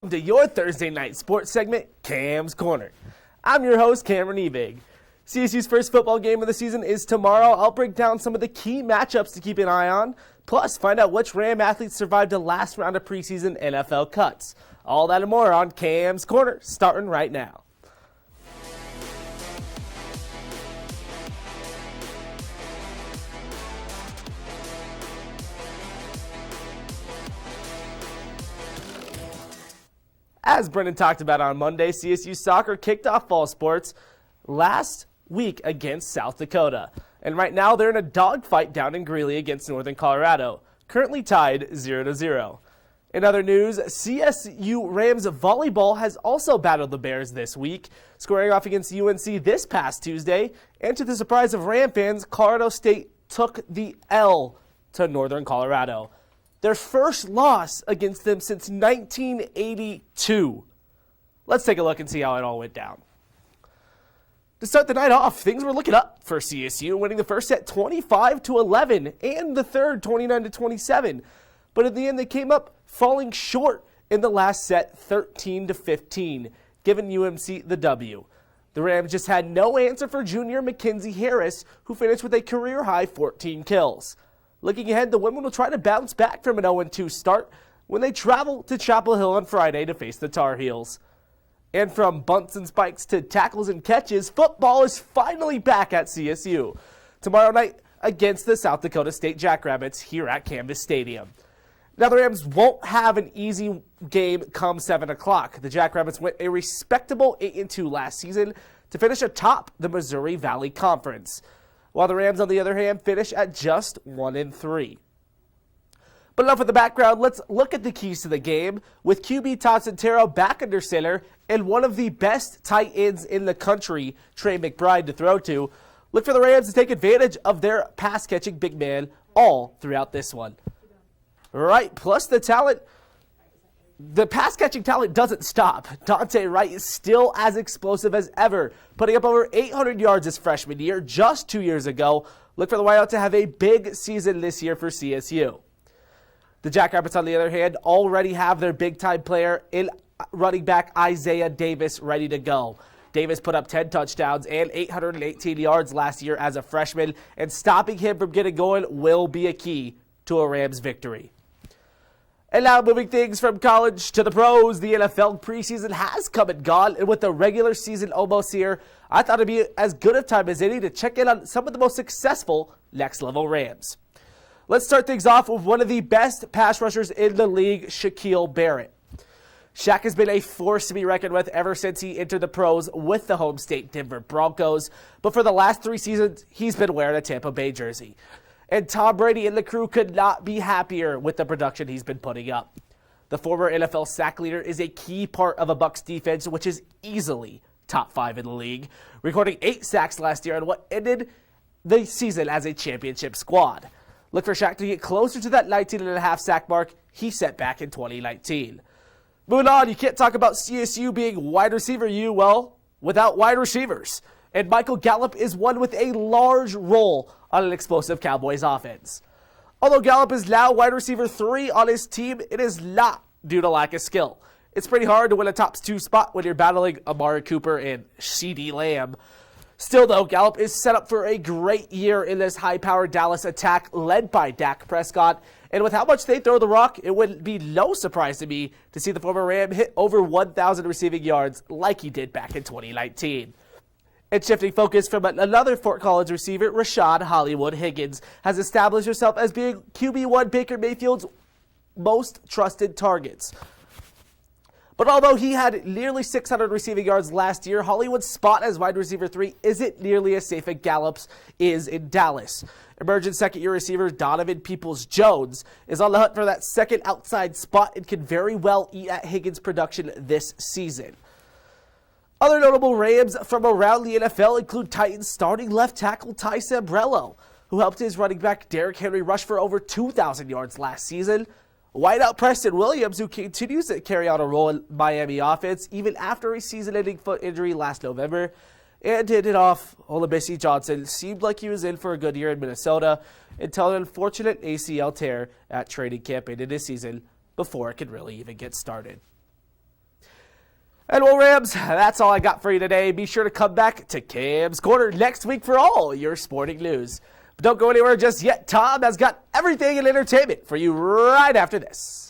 welcome to your Thursday night sports segment, Cam's Corner. I'm your host, Cameron Evig. CSU's first football game of the season is tomorrow. I'll break down some of the key matchups to keep an eye on, plus find out which Ram athletes survived the last round of preseason NFL cuts. All that and more on Cam's Corner, starting right now. As Brendan talked about on Monday, CSU soccer kicked off fall sports last week against South Dakota. And right now they're in a dogfight down in Greeley against Northern Colorado, currently tied 0-0. In other news, CSU Rams Volleyball has also battled the Bears this week, squaring off against UNC this past Tuesday. And to the surprise of Ram fans, Colorado State took the L to Northern Colorado. Their first loss against them since 1982. Let's take a look and see how it all went down. To start the night off, things were looking up for CSU, winning the first set 25-11 and the third 29-27. But in the end, they came up falling short in the last set 13-15, giving UMC the W. The Rams just had no answer for junior Mackenzie Harris, who finished with a career-high 14 kills. Looking ahead, the women will try to bounce back from an 0-2 start when they travel to Chapel Hill on Friday to face the Tar Heels. And from bunts and spikes to tackles and catches, football is finally back at CSU. Tomorrow night against the South Dakota State Jackrabbits here at Canvas Stadium. Now the Rams won't have an easy game come 7 o'clock. The Jackrabbits went a respectable 8-2 last season to finish atop the Missouri Valley Conference, while the Rams, on the other hand, finish at just 1-3. But enough of the background, let's look at the keys to the game. With QB Todd Santero back under center and one of the best tight ends in the country, Trey McBride, to throw to, look for the Rams to take advantage of their pass-catching big man all throughout this one. Right, plus the talent. The pass-catching talent doesn't stop. Dante Wright is still as explosive as ever, putting up over 800 yards his freshman year just 2 years ago. Look for the Wild to have a big season this year for CSU. The Jackrabbits, on the other hand, already have their big-time player in running back Isaiah Davis ready to go. Davis put up 10 touchdowns and 818 yards last year as a freshman, and stopping him from getting going will be a key to a Rams victory. And now moving things from college to the pros, the NFL preseason has come and gone, and with the regular season almost here, I thought it'd be as good a time as any to check in on some of the most successful next-level Rams. Let's start things off with one of the best pass rushers in the league, Shaquille Barrett. Shaq has been a force to be reckoned with ever since he entered the pros with the home state Denver Broncos, but for the last 3 seasons, he's been wearing a Tampa Bay jersey. And Tom Brady and the crew could not be happier with the production he's been putting up. The former NFL sack leader is a key part of a Bucs defense, which is easily top 5 in the league, recording 8 sacks last year on what ended the season as a championship squad. Look for Shaq to get closer to that 19.5 sack mark he set back in 2019. Moving on, you can't talk about CSU being wide receiver without wide receivers. And Michael Gallup is one with a large role on an explosive Cowboys offense. Although Gallup is now wide receiver 3 on his team, it is not due to lack of skill. It's pretty hard to win a top 2 spot when you're battling Amari Cooper and CeeDee Lamb. Still, though, Gallup is set up for a great year in this high-powered Dallas attack led by Dak Prescott. And with how much they throw the rock, it wouldn't be no surprise to me to see the former Ram hit over 1,000 receiving yards like he did back in 2019. And shifting focus from another Fort Collins receiver, Rashad Hollywood Higgins has established herself as being QB1 Baker Mayfield's most trusted targets. But although he had nearly 600 receiving yards last year, Hollywood's spot as wide receiver 3 isn't nearly as safe as Gallup's is in Dallas. Emerging second-year receiver Donovan Peoples-Jones is on the hunt for that second outside spot and can very well eat at Higgins' production this season. Other notable Rams from around the NFL include Titans starting left tackle Ty Sambrello, who helped his running back Derrick Henry rush for over 2,000 yards last season. Wideout Preston Williams, who continues to carry out a role in Miami offense even after a season-ending foot injury last November. And to hit it off, Olabisi Johnson seemed like he was in for a good year in Minnesota until an unfortunate ACL tear at training camp ended his season before it could really even get started. And well, Rams, that's all I got for you today. Be sure to come back to Cam's Corner next week for all your sporting news. But don't go anywhere just yet. Tom has got everything in entertainment for you right after this.